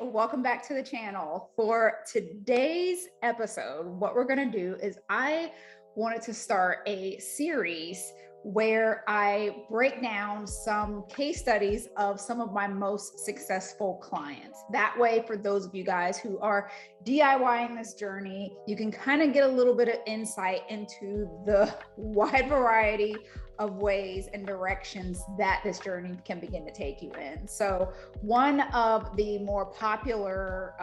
welcome back to the channel. For today's episode, what we're going to do is I wanted to start a series where I break down some case studies of some of my most successful clients. That way, for those of you guys who are DIYing this journey, you can kind of get a little bit of insight into the wide variety of ways and directions that this journey can begin to take you in. So one of the more popular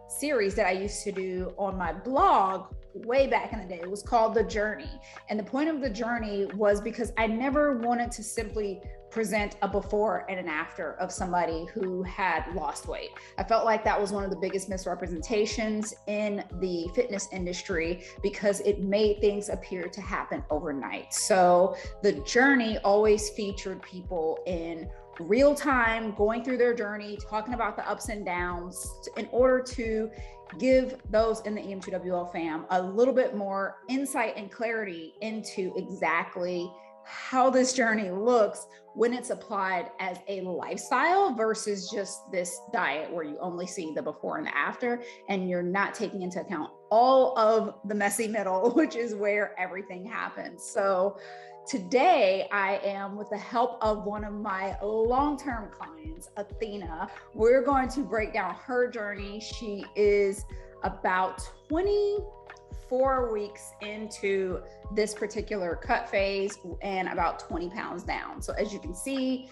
series that I used to do on my blog way back in the day was called The Journey. And the point of The Journey was because I never wanted to simply present a before and an after of somebody who had lost weight. I felt like that was one of the biggest misrepresentations in the fitness industry because it made things appear to happen overnight. So The Journey always featured people in real time, going through their journey, talking about the ups and downs in order to give those in the EM2WL fam a little bit more insight and clarity into exactly how this journey looks when it's applied as a lifestyle versus just this diet where you only see the before and the after, and you're not taking into account all of the messy middle, which is where everything happens. So today I am, with the help of one of my long-term clients, Athena. We're going to break down her journey. She is about 24 weeks into this particular cut phase and about 20 pounds down. So as you can see,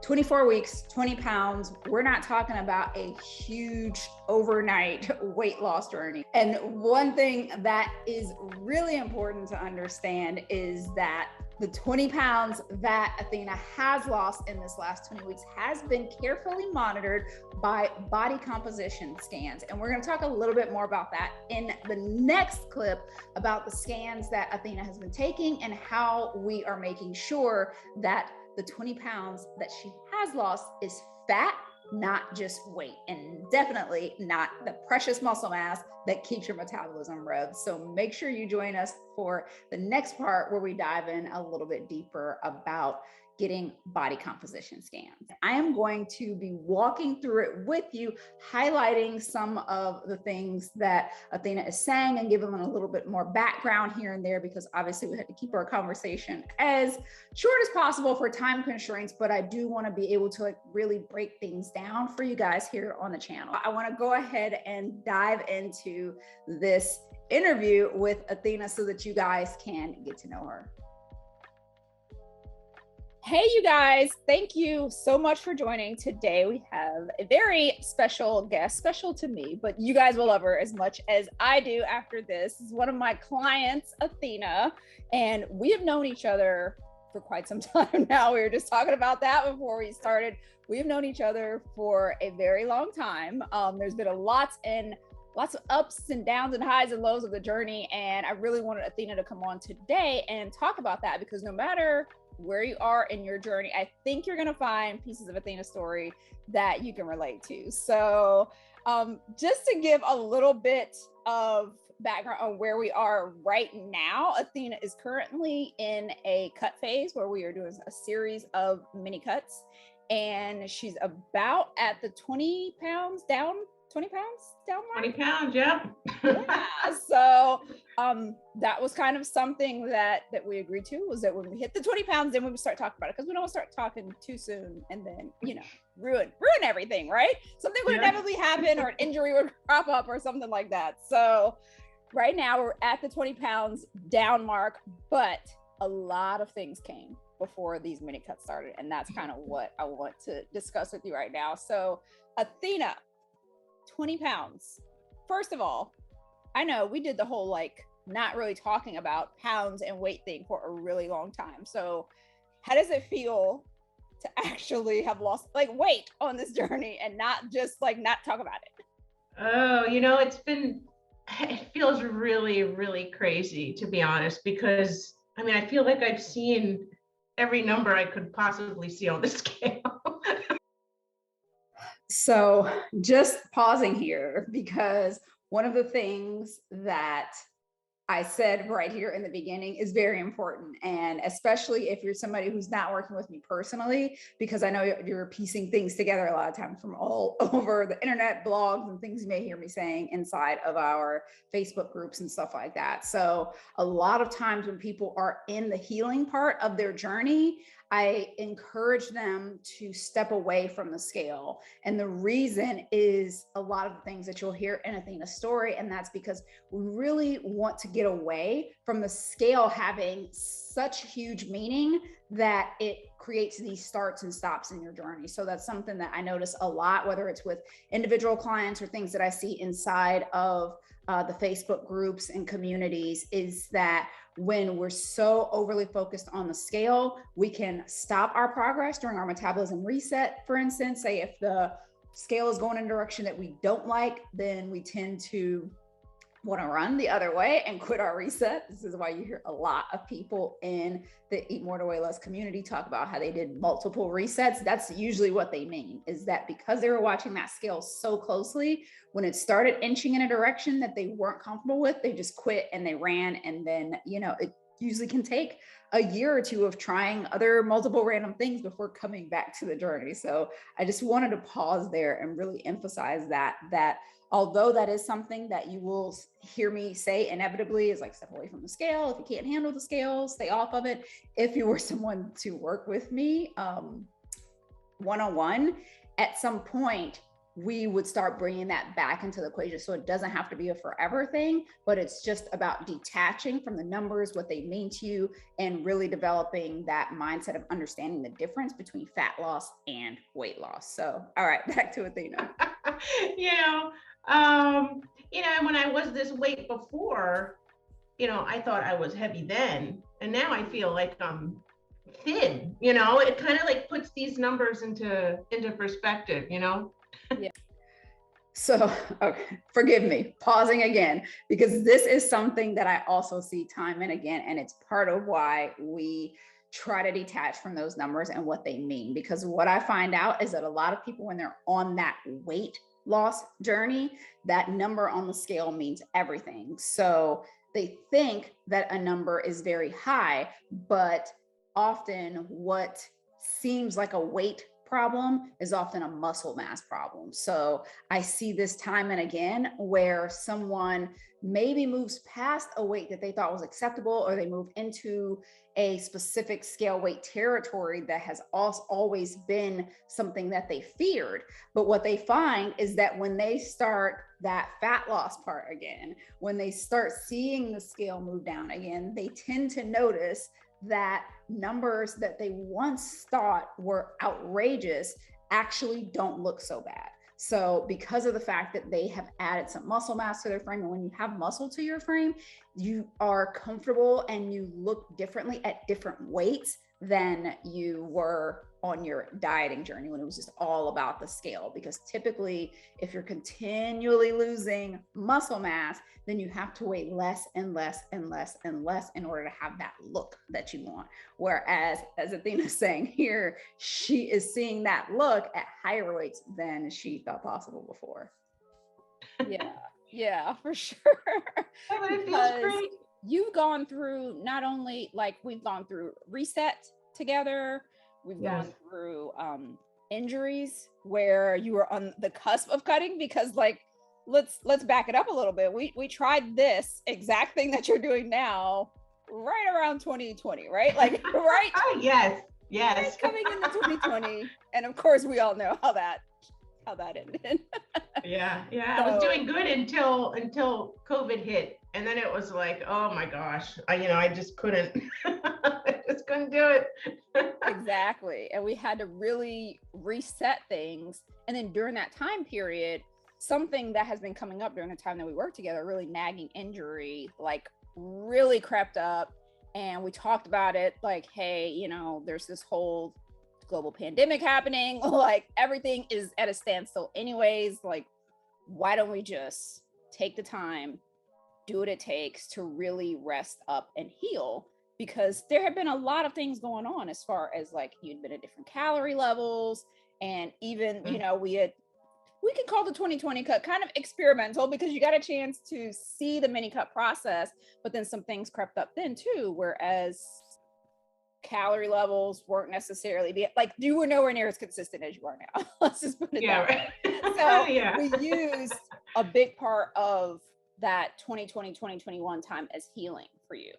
24 weeks, 20 pounds. We're not talking about a huge overnight weight loss journey. And one thing that is really important to understand is that the 20 pounds that Athena has lost in this last 20 weeks has been carefully monitored by body composition scans. And we're going to talk a little bit more about that in the next clip about the scans that Athena has been taking and how we are making sure that the 20 pounds that she has lost is fat, not just weight, and definitely not the precious muscle mass that keeps your metabolism revved. So make sure you join us for the next part where we dive in a little bit deeper about getting body composition scans. I am going to be walking through it with you, highlighting some of the things that Athena is saying and giving them a little bit more background here and there, because obviously we had to keep our conversation as short as possible for time constraints, but I do want to be able to really break things down for you guys here on the channel. I want to go ahead and dive into this interview with Athena so that you guys can get to know her. Hey, you guys, thank you so much for joining. Today we have a very special guest, special to me, but you guys will love her as much as I do after this. This is one of my clients, Athena, and we have known each other for quite some time now. We were just talking about that before we started. We've known each other for a very long time. There's been lots of ups and downs and highs and lows of the journey, and I really wanted Athena to come on today and talk about that, because no matter where you are in your journey, I think you're going to find pieces of Athena's story that you can relate to. So just to give a little bit of background on where we are right now, Athena is currently in a cut phase where we are doing a series of mini cuts, and she's about at the 20 pounds down mark. 20 pounds, yeah. So that was kind of something that we agreed to, was that when we hit the 20 pounds, then we would start talking about it, because we don't want to start talking too soon and then, you know, ruin everything, right? Something would inevitably happen, or an injury would crop up or something like that. So right now we're at the 20 pounds down mark, but a lot of things came before these mini cuts started, and that's kind of what I want to discuss with you right now. So Athena, 20 pounds. First of all, I know we did the whole like not really talking about pounds and weight thing for a really long time. So how does it feel to actually have lost like weight on this journey and not just like not talk about it? Oh, it feels really, really crazy, to be honest, because I mean, I feel like I've seen every number I could possibly see on the scale. So just pausing here, because one of the things that I said right here in the beginning is very important. And especially if you're somebody who's not working with me personally, because I know you're piecing things together a lot of times from all over the internet, blogs, and things you may hear me saying inside of our Facebook groups and stuff like that. So a lot of times when people are in the healing part of their journey, I encourage them to step away from the scale. And the reason is a lot of the things that you'll hear in Athena's story. And that's because we really want to get away from the scale having such huge meaning that it creates these starts and stops in your journey. So that's something that I notice a lot, whether it's with individual clients or things that I see inside of the Facebook groups and communities, is that when we're so overly focused on the scale, we can stop our progress during our metabolism reset. For instance, say if the scale is going in a direction that we don't like, then we tend to want to run the other way and quit our reset. This is why you hear a lot of people in the Eat More to Weigh Less community talk about how they did multiple resets. That's usually what they mean, is that because they were watching that scale so closely, when it started inching in a direction that they weren't comfortable with, they just quit and they ran. And then, it usually can take a year or two of trying other multiple random things before coming back to the journey. So I just wanted to pause there and really emphasize that although that is something that you will hear me say inevitably, is like, step away from the scale. If you can't handle the scale, stay off of it. If you were someone to work with me one-on-one, at some point, we would start bringing that back into the equation. So it doesn't have to be a forever thing, but it's just about detaching from the numbers, what they mean to you, and really developing that mindset of understanding the difference between fat loss and weight loss. So, all right, back to Athena. When I was this weight before, I thought I was heavy then, and now I feel like I'm thin. It kind of like puts these numbers into perspective. Yeah. So, okay, forgive me, pausing again, because this is something that I also see time and again, and it's part of why we try to detach from those numbers and what they mean. Because what I find out is that a lot of people, when they're on that weight loss journey, that number on the scale means everything. So they think that a number is very high, but often what seems like a weight problem is often a muscle mass problem. So I see this time and again where someone maybe moves past a weight that they thought was acceptable, or they move into a specific scale weight territory that has always been something that they feared. But what they find is that when they start that fat loss part again, when they start seeing the scale move down again, they tend to notice that numbers that they once thought were outrageous actually don't look so bad. So because of the fact that they have added some muscle mass to their frame, and when you have muscle to your frame, you are comfortable and you look differently at different weights than you were on your dieting journey when it was just all about the scale. Because typically, if you're continually losing muscle mass, then you have to weigh less and less and less and less in order to have that look that you want. Whereas, as Athena's saying here, she is seeing that look at higher weights than she thought possible before. Yeah, for sure. Oh, it feels great. You've gone through, not only like we've gone through reset together, we've gone through injuries where you were on the cusp of cutting, because like let's back it up a little bit. We tried this exact thing that you're doing now right around 2020, right? Like right. Oh, yes. Right, coming into 2020, and of course we all know how that ended. Yeah. I was doing good until COVID hit, and then it was like, oh my gosh, I just couldn't. I just couldn't do it. Exactly, and we had to really reset things. And then during that time period, something that has been coming up during the time that we worked together, a really nagging injury, like really crept up, and we talked about it. Like, hey, there's this whole global pandemic happening, like everything is at a standstill anyways, like why don't we just take the time, do what it takes to really rest up and heal? Because there have been a lot of things going on as far as like you'd been at different calorie levels, and even we had we can call the 2020 cut kind of experimental because you got a chance to see the mini cut process, but then some things crept up then too, whereas calorie levels weren't necessarily like you were nowhere near as consistent as you are now. Let's just put it that way. So we used a big part of that 2020 2021 time as healing for you,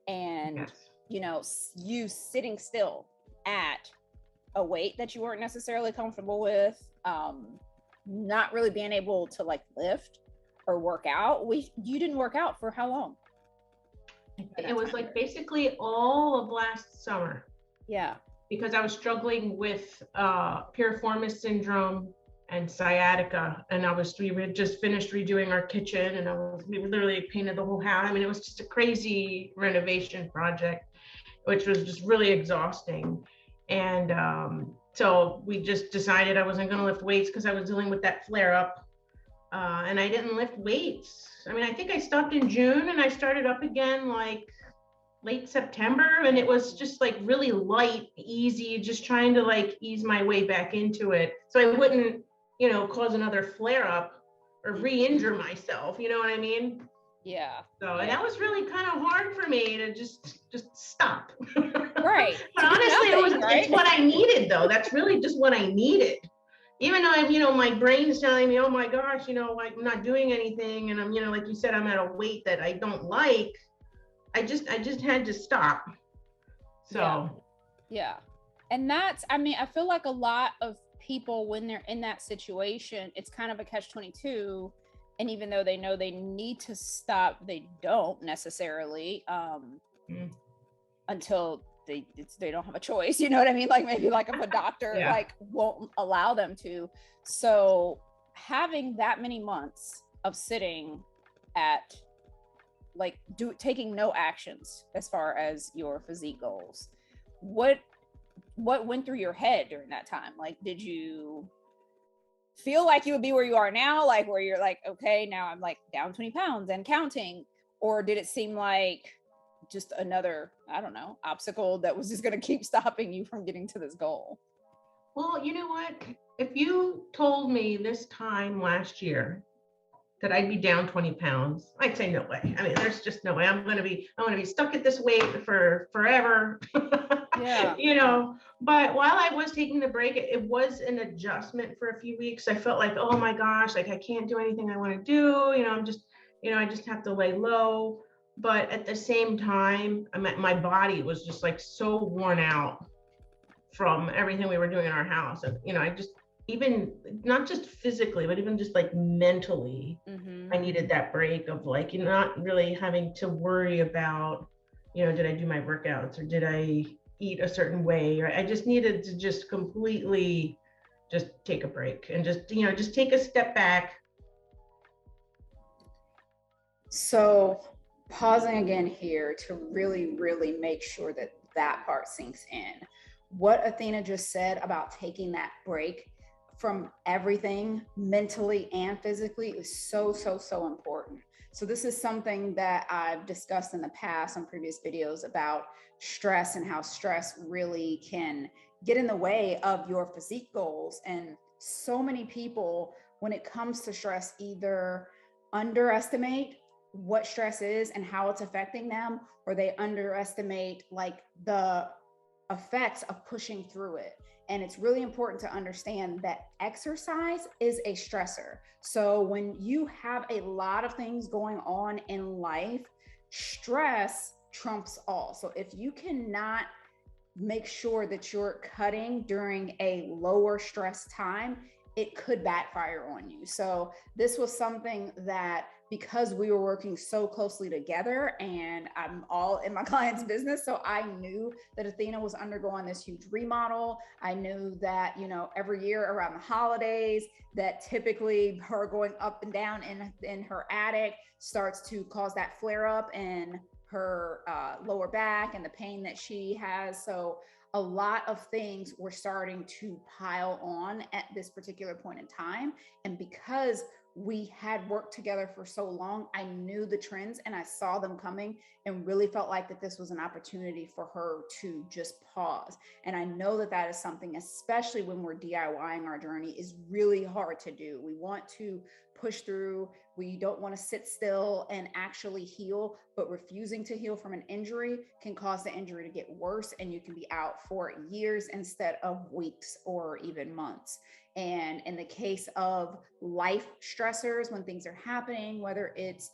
and you know, you sitting still at a weight that you weren't necessarily comfortable with, not really being able to like lift or work out. You didn't work out for how long? It was like basically all of last summer. Yeah. Because I was struggling with piriformis syndrome and sciatica, and we had just finished redoing our kitchen, and we literally painted the whole house. I mean, it was just a crazy renovation project, which was just really exhausting. And so we just decided I wasn't going to lift weights because I was dealing with that flare up, and I didn't lift weights. I mean, I think I stopped in June and I started up again like late September, and it was just like really light, easy, just trying to like ease my way back into it so I wouldn't, you know, cause another flare up or re-injure myself, you know what I mean? Yeah. So, and that was really kind of hard for me to just stop. Right. But honestly, it's what I needed though. That's really just what I needed. Even though you know, my brain's telling me, oh my gosh, you know, I'm not doing anything. And I'm, you know, like you said, I'm at a weight that I don't like. I just had to stop. So. Yeah. And that's, I mean, I feel like a lot of people, when they're in that situation, it's kind of a catch-22. And even though they know they need to stop, they don't necessarily, until they don't have a choice, you know what I mean? Like maybe like if a doctor like won't allow them to. So having that many months of sitting at like taking no actions as far as your physique goals, what went through your head during that time? Like, did you feel like you would be where you are now, like where you're like, okay, now I'm like down 20 pounds and counting, or did it seem like just another, I don't know, obstacle that was just going to keep stopping you from getting to this goal? Well, you know what? If you told me this time last year that I'd be down 20 pounds, I'd say no way. I mean, there's just no way. I'm going to be stuck at this weight for forever. Yeah. You know, but while I was taking the break, it was an adjustment for a few weeks. I felt like, oh my gosh, like I can't do anything I want to do. You know, I just have to lay low. But at the same time, my body was just like so worn out from everything we were doing in our house. And, you know, I just, even not just physically, but even just like mentally, I needed that break of like, you're not really having to worry about, you know, did I do my workouts or did I eat a certain way? Or I just needed to just completely just take a break and just, you know, just take a step back. So pausing again here to really, really make sure that that part sinks in. What Athena just said about taking that break from everything mentally and physically is so, so, so important. So this is something that I've discussed in the past on previous videos about stress and how stress really can get in the way of your physique goals. And so many people, when it comes to stress, either underestimate what stress is and how it's affecting them, or they underestimate like the effects of pushing through it. And it's really important to understand that exercise is a stressor. So when you have a lot of things going on in life, stress trumps all. So if you cannot make sure that you're cutting during a lower stress time, it could backfire on you. So this was something that, because we were working so closely together and I'm all in my client's business, so I knew that Athena was undergoing this huge remodel. I knew that, you know, every year around the holidays, that typically her going up and down in her attic starts to cause that flare up in her lower back and the pain that she has. So a lot of things were starting to pile on at this particular point in time. And because we had worked together for so long. I knew the trends and I saw them coming, and really felt like that this was an opportunity for her to just pause. And I know that that is something, especially when we're DIYing our journey, is really hard to do. We want to push through. We don't want to sit still and actually heal, but refusing to heal from an injury can cause the injury to get worse, and you can be out for years instead of weeks or even months. And in the case of life stressors, when things are happening, whether it's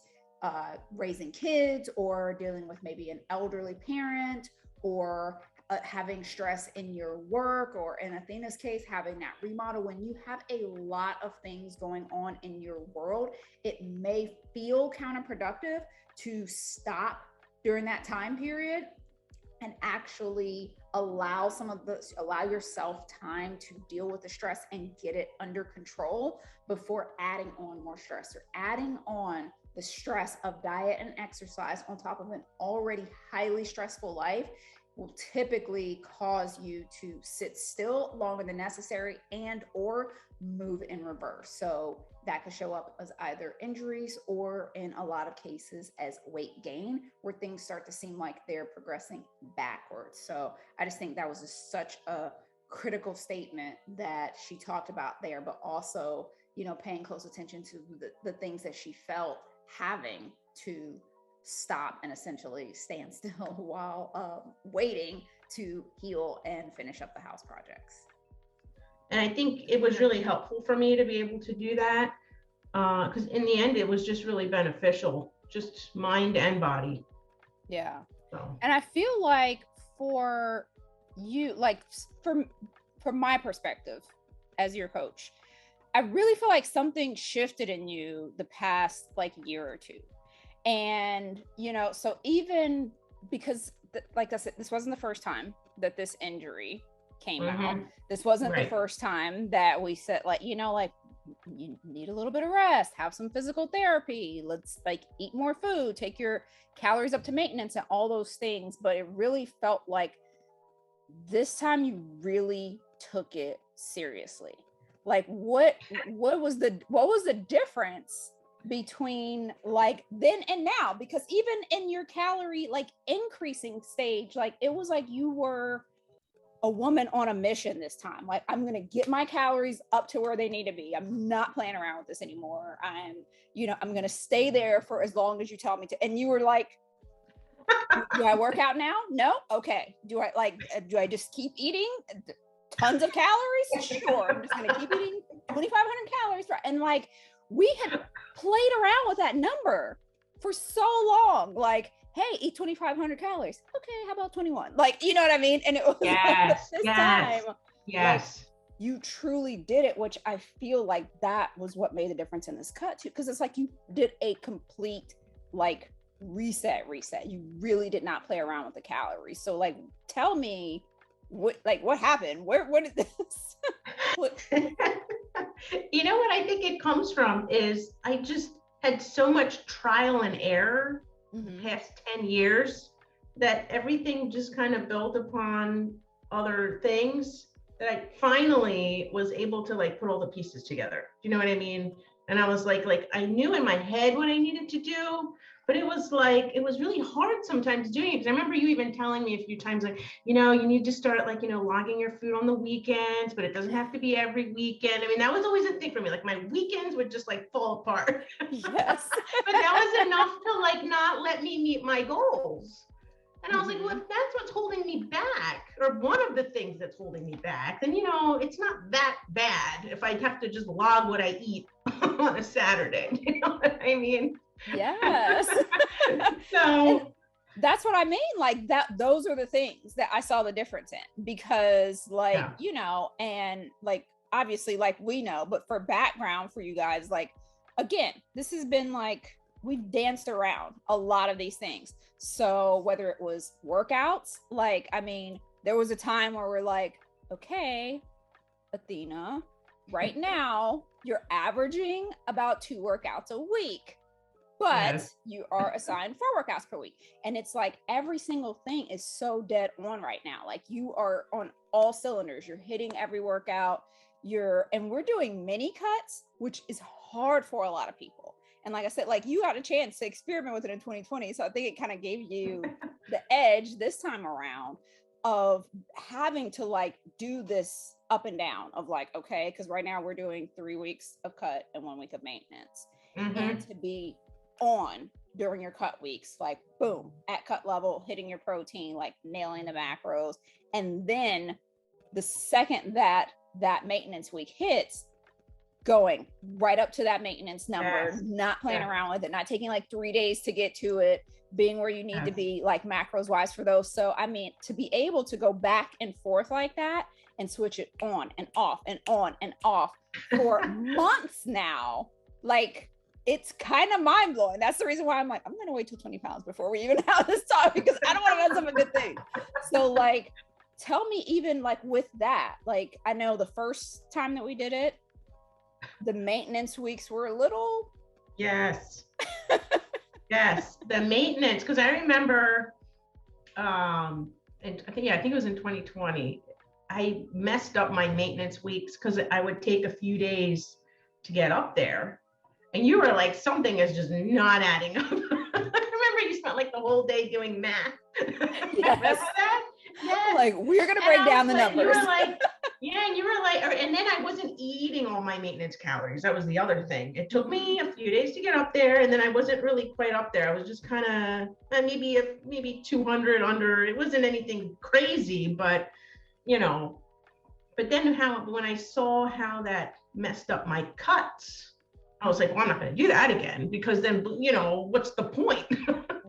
raising kids or dealing with maybe an elderly parent, or having stress in your work, or in Athena's case, having that remodel, when you have a lot of things going on in your world, it may feel counterproductive to stop during that time period and actually allow yourself time to deal with the stress and get it under control before adding on more stress, or adding on the stress of diet and exercise on top of an already highly stressful life will typically cause you to sit still longer than necessary and or move in reverse. So that could show up as either injuries, or in a lot of cases as weight gain, where things start to seem like they're progressing backwards. So I just think that was just such a critical statement that she talked about there, but also, you know, paying close attention to the things that she felt having to stop and essentially stand still while waiting to heal and finish up the house projects. And I think it was really helpful for me to be able to do that, because in the end, it was just really beneficial, just mind and body. Yeah. So. And I feel like for you, like from my perspective as your coach, I really feel like something shifted in you the past like year or two. And, you know, so even because like I said, this wasn't the first time that this injury came out. This wasn't the first time that we said, like, you know, like, you need a little bit of rest, have some physical therapy, let's like eat more food, take your calories up to maintenance and all those things. But it really felt like this time you really took it seriously. Like what was the difference between like then and now? Because even in your calorie like increasing stage, like it was like you were a woman on a mission this time. Like, I'm going to get my calories up to where they need to be. I'm not playing around with this anymore. I'm going to stay there for as long as you tell me to. And you were like, do I work out now? No. Okay. Do I just keep eating tons of calories? Sure. I'm just going to keep eating 2,500 calories. And like, we had played around with that number for so long. Like, hey, eat 2,500 calories. Okay, how about 21? Like, you know what I mean? And it was time. Like, you truly did it, which I feel like that was what made the difference in this cut too. Because it's like you did a complete like reset. You really did not play around with the calories. So like, tell me what happened? Where did this? You know what I think it comes from is I just had so much trial and error the past 10 years that everything just kind of built upon other things that I finally was able to like put all the pieces together. Do you know what I mean? And I was like I knew in my head what I needed to do, but it was really hard sometimes doing it. Because I remember you even telling me a few times, like, you know, you need to start like, you know, logging your food on the weekends, but it doesn't have to be every weekend. I mean, that was always a thing for me. Like my weekends would just like fall apart. Yes. But that was enough to like not let me meet my goals. And I was like, well, if that's what's holding me back, or one of the things that's holding me back, then, you know, it's not that bad if I have to just log what I eat on a Saturday. You know what I mean? Yes. So and that's what I mean. Like those are the things that I saw the difference in, because like, you know, and like, obviously, like we know, but for background for you guys, like, again, this has been like, we've danced around a lot of these things. So whether it was workouts, like, I mean, there was a time where we're like, okay, Athena, right now you're averaging about 2 workouts a week, but you are assigned 4 workouts per week. And it's like every single thing is so dead on right now. Like you are on all cylinders. You're hitting every workout. And we're doing mini cuts, which is hard for a lot of people. And like I said, like you had a chance to experiment with it in 2020. So I think it kind of gave you the edge this time around of having to like do this up and down of like, okay, because right now we're doing 3 weeks of cut and 1 week of maintenance. And to be on during your cut weeks, like boom, at cut level, hitting your protein, like nailing the macros. And then the second that maintenance week hits, going right up to that maintenance number, not playing around with it, not taking like 3 days to get to it, being where you need to be like macros wise for those. So I mean, to be able to go back and forth like that and switch it on and off and on and off for months now, like it's kind of mind blowing. That's the reason why I'm like, I'm gonna wait till 20 pounds before we even have this talk, because I don't want to mess up a good thing. So like, tell me, even like with that, like I know the first time that we did it, the maintenance weeks were a little. Yes. Yes, the maintenance, because I remember, and I think it was in 2020. I messed up my maintenance weeks because I would take a few days to get up there, and you were like, something is just not adding up. I remember you spent like the whole day doing math. Yes. Remember that? Yes. Like, we're gonna break down the numbers. You were like, yeah, and you were like, and then I wasn't eating all my maintenance calories. That was the other thing. It took me a few days to get up there, and then I wasn't really quite up there. I was just kind of maybe 200 under. It wasn't anything crazy, but you know. But then when I saw how that messed up my cuts, I was like, well, I'm not going to do that again, because then, what's the point?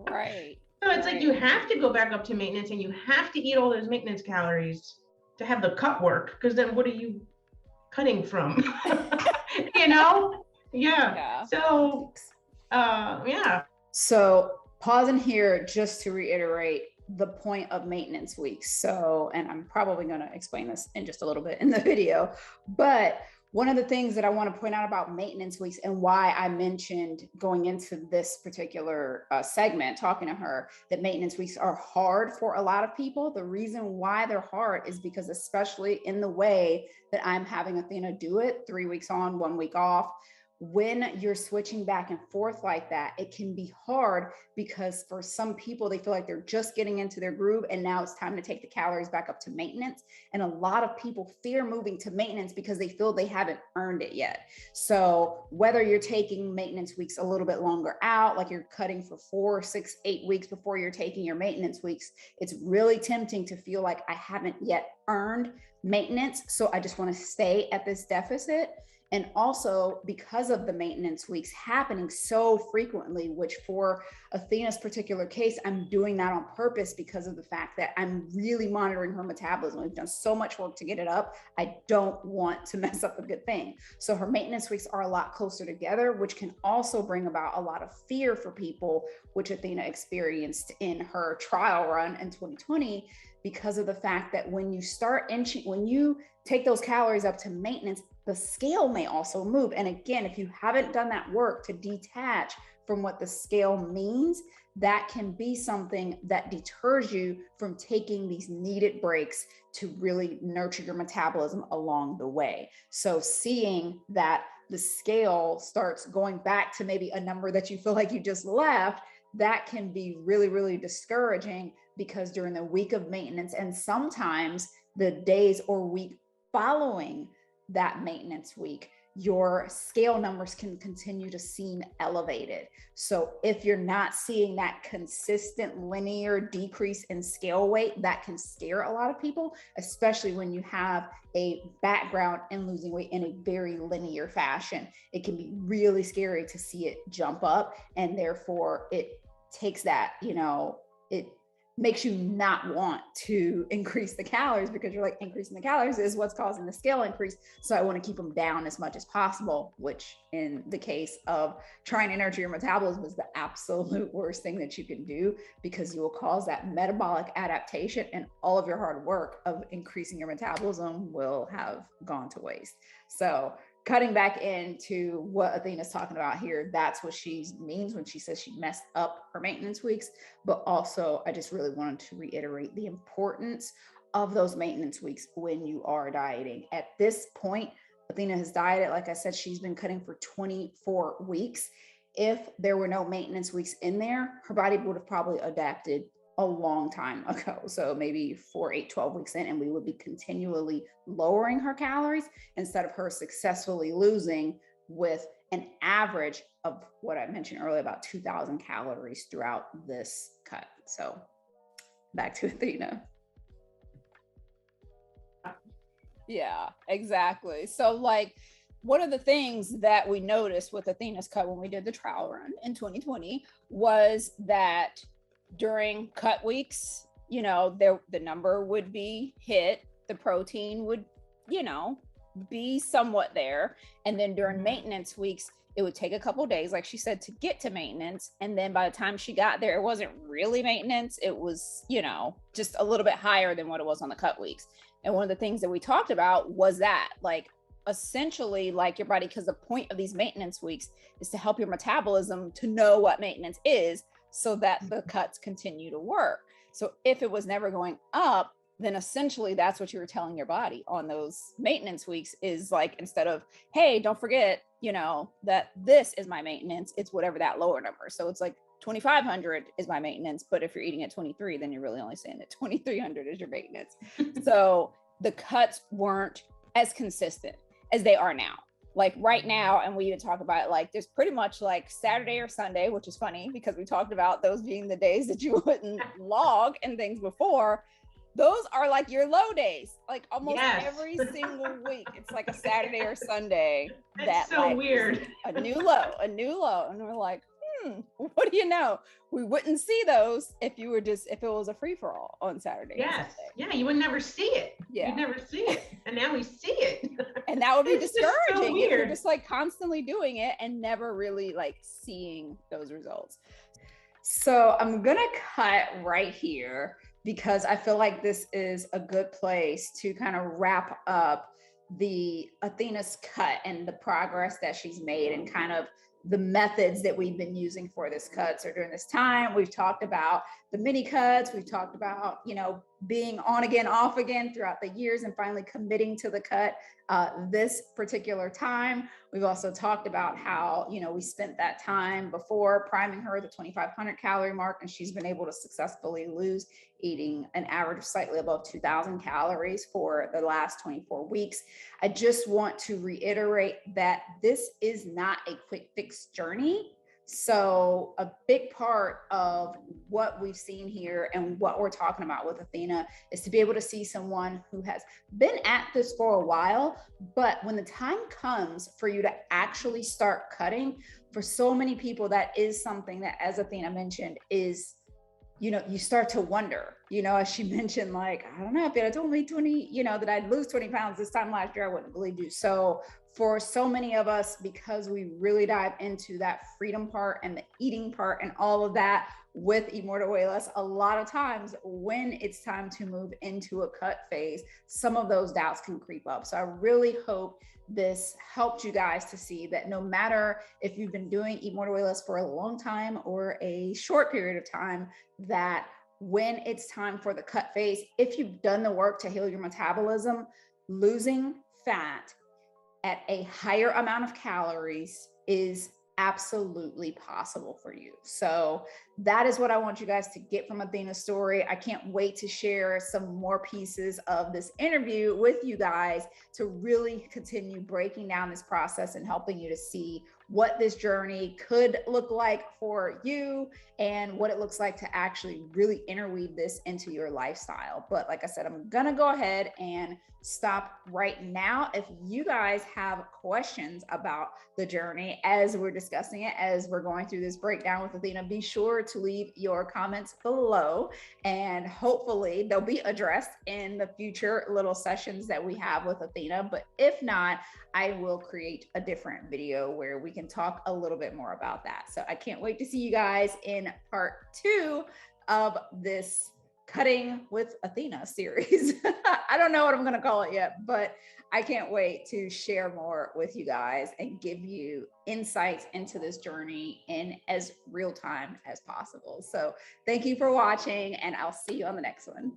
Right. So it's like, you have to go back up to maintenance, and you have to eat all those maintenance calories to have the cut work, because then what are you cutting from? Yeah. So, yeah. So pausing here just to reiterate the point of maintenance weeks. So, and I'm probably going to explain this in just a little bit in the video, but one of the things that I want to point out about maintenance weeks and why I mentioned going into this particular segment, talking to her, that maintenance weeks are hard for a lot of people. The reason why they're hard is because, especially in the way that I'm having Athena do it, 3 weeks on, 1 week off, when you're switching back and forth like that, it can be hard because for some people, they feel like they're just getting into their groove and now it's time to take the calories back up to maintenance. And a lot of people fear moving to maintenance because they feel they haven't earned it yet. So whether you're taking maintenance weeks a little bit longer out, like you're cutting for 4, 6, 8 weeks before you're taking your maintenance weeks, it's really tempting to feel like I haven't yet earned maintenance. So I just want to stay at this deficit. And also because of the maintenance weeks happening so frequently, which for Athena's particular case, I'm doing that on purpose because of the fact that I'm really monitoring her metabolism. We've done so much work to get it up. I don't want to mess up a good thing. So her maintenance weeks are a lot closer together, which can also bring about a lot of fear for people, which Athena experienced in her trial run in 2020, because of the fact that when you start inching, when you take those calories up to maintenance, the scale may also move. And again, if you haven't done that work to detach from what the scale means, that can be something that deters you from taking these needed breaks to really nurture your metabolism along the way. So seeing that the scale starts going back to maybe a number that you feel like you just left, that can be really, really discouraging, because during the week of maintenance and sometimes the days or week following that maintenance week, your scale numbers can continue to seem elevated. So if you're not seeing that consistent linear decrease in scale weight, that can scare a lot of people, especially when you have a background in losing weight in a very linear fashion. It can be really scary to see it jump up, and therefore it takes that, it makes you not want to increase the calories, because you're like, increasing the calories is what's causing the scale increase. So I want to keep them down as much as possible, which in the case of trying to nurture your metabolism is the absolute worst thing that you can do, because you will cause that metabolic adaptation, and all of your hard work of increasing your metabolism will have gone to waste. So cutting back into what Athena's talking about here, that's what she means when she says she messed up her maintenance weeks. But also, I just really wanted to reiterate the importance of those maintenance weeks when you are dieting. At this point, Athena has dieted. Like I said, she's been cutting for 24 weeks. If there were no maintenance weeks in there, her body would have probably adapted a long time ago. So maybe 4, 8, 12 weeks in, and we would be continually lowering her calories instead of her successfully losing with an average of what I mentioned earlier, about 2,000 calories throughout this cut. So back to Athena. Yeah, exactly. So like one of the things that we noticed with Athena's cut when we did the trial run in 2020 was that during cut weeks, you know, the number would be hit, the protein would, you know, be somewhat there. And then during maintenance weeks, it would take a couple days, like she said, to get to maintenance. And then by the time she got there, it wasn't really maintenance. It was, you know, just a little bit higher than what it was on the cut weeks. And one of the things that we talked about was that, like, essentially, like your body, because the point of these maintenance weeks is to help your metabolism to know what maintenance is so that the cuts continue to work. So if it was never going up, then essentially that's what you were telling your body on those maintenance weeks is like, instead of, hey, don't forget, you know, that this is my maintenance, it's whatever that lower number. So it's like 2,500 is my maintenance, but if you're eating at 23, then you're really only saying that 2,300 is your maintenance. So the cuts weren't as consistent as they are now. Like right now, and we even talk about it, like there's pretty much like Saturday or Sunday, which is funny because we talked about those being the days that you wouldn't log and things before. Those are like your low days, like almost every single week. It's like a Saturday or Sunday. That's so like, weird. A new low. And we're like, what do you know? We wouldn't see those if it was a free for all on Saturday. Yes. Yeah, you would never see it. Yeah. You'd never see it. And now we see it. And that would be discouraging so if you're just like constantly doing it and never really like seeing those results. So I'm going to cut right here because I feel like this is a good place to kind of wrap up the Athena's cut and the progress that she's made and kind of the methods that we've been using for this cut. So during this time, we've talked about the mini cuts. We've talked about, you know, being on again, off again throughout the years and finally committing to the cut this particular time. We've also talked about how, you know, we spent that time before priming her the 2,500 calorie mark, and she's been able to successfully lose, eating an average of slightly above 2,000 calories for the last 24 weeks. I just want to reiterate that this is not a quick fix journey. So a big part of what we've seen here and what we're talking about with Athena is to be able to see someone who has been at this for a while, but when the time comes for you to actually start cutting, for so many people, that is something that, as Athena mentioned, is, you know, you start to wonder, you know, as she mentioned, like, I don't know, if it told me 20, you know, that I'd lose 20 pounds this time last year, I wouldn't believe you. So for so many of us, because we really dive into that freedom part and the eating part and all of that with Eat More to Weigh Less, a lot of times when it's time to move into a cut phase, some of those doubts can creep up. So I really hope this helped you guys to see that no matter if you've been doing Eat More to Weigh Less for a long time or a short period of time, that when it's time for the cut phase, if you've done the work to heal your metabolism, losing fat at a higher amount of calories is absolutely possible for you. So that is what I want you guys to get from Athena's story. I can't wait to share some more pieces of this interview with you guys to really continue breaking down this process and helping you to see what this journey could look like for you and what it looks like to actually really interweave this into your lifestyle. But like I said, I'm gonna go ahead and stop right now. If you guys have questions about the journey as we're discussing it, as we're going through this breakdown with Athena, be sure to leave your comments below and hopefully they'll be addressed in the future little sessions that we have with Athena. But if not, I will create a different video where we can talk a little bit more about that. So I can't wait to see you guys in part 2 of this Cutting with Athena series. I don't know what I'm going to call it yet, but I can't wait to share more with you guys and give you insights into this journey in as real time as possible. So thank you for watching, and I'll see you on the next one.